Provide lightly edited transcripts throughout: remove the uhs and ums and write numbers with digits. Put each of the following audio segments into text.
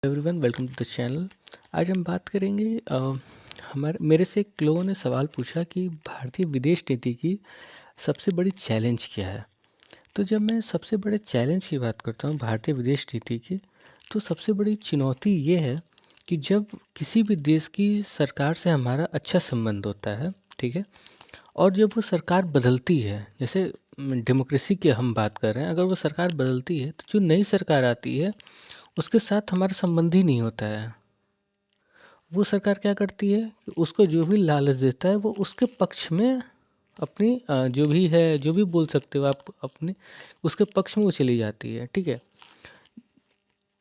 Everyone welcome to the channel. आज हम बात करेंगे हमारे मेरे से एक लोगों ने सवाल पूछा कि भारतीय विदेश नीति की सबसे बड़ी चैलेंज क्या है। तो जब मैं सबसे बड़े चैलेंज की बात करता हूँ भारतीय विदेश नीति की, तो सबसे बड़ी चुनौती ये है कि जब किसी भी देश की सरकार से हमारा अच्छा संबंध होता है, ठीक है, और जब वो सरकार बदलती है, जैसे डेमोक्रेसी की हम बात कर रहे हैं, अगर वो सरकार बदलती है तो जो नई सरकार आती है उसके साथ हमारा संबंध ही नहीं होता है। वो सरकार क्या करती है कि उसको जो भी लालच देता है वो उसके पक्ष में अपनी जो भी है, जो भी बोल सकते हो आप, अपने उसके पक्ष में वो चली जाती है, ठीक है।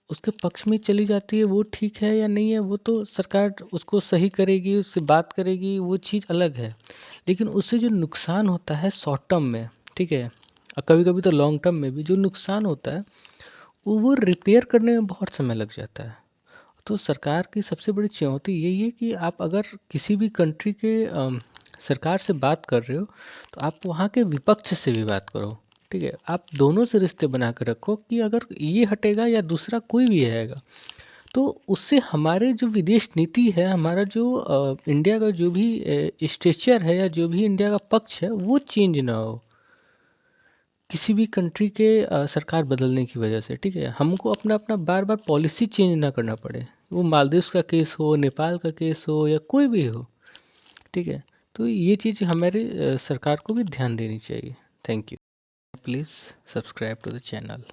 उसके पक्ष में चली जाती है, वो ठीक है या नहीं है वो तो सरकार उसको सही करेगी, उससे बात करेगी, वो चीज़ अलग है। लेकिन उससे जो नुकसान होता है शॉर्ट टर्म में, ठीक है, और कभी कभी तो लॉन्ग टर्म में भी जो नुकसान होता है वो रिपेयर करने में बहुत समय लग जाता है। तो सरकार की सबसे बड़ी चुनौती यही है कि आप अगर किसी भी कंट्री के सरकार से बात कर रहे हो तो आप वहाँ के विपक्ष से भी बात करो, ठीक है। आप दोनों से रिश्ते बना कर रखो कि अगर ये हटेगा या दूसरा कोई भी आएगा तो उससे हमारे जो विदेश नीति है, हमारा जो इंडिया का जो भी स्ट्रक्चर है या जो भी इंडिया का पक्ष है वो चेंज ना हो किसी भी कंट्री के सरकार बदलने की वजह से, ठीक है। हमको अपना अपना बार बार पॉलिसी चेंज ना करना पड़े, वो मालदीव्स का केस हो, नेपाल का केस हो या कोई भी हो, ठीक है। तो ये चीज़ हमारे सरकार को भी ध्यान देनी चाहिए। Thank you. Please subscribe to the channel.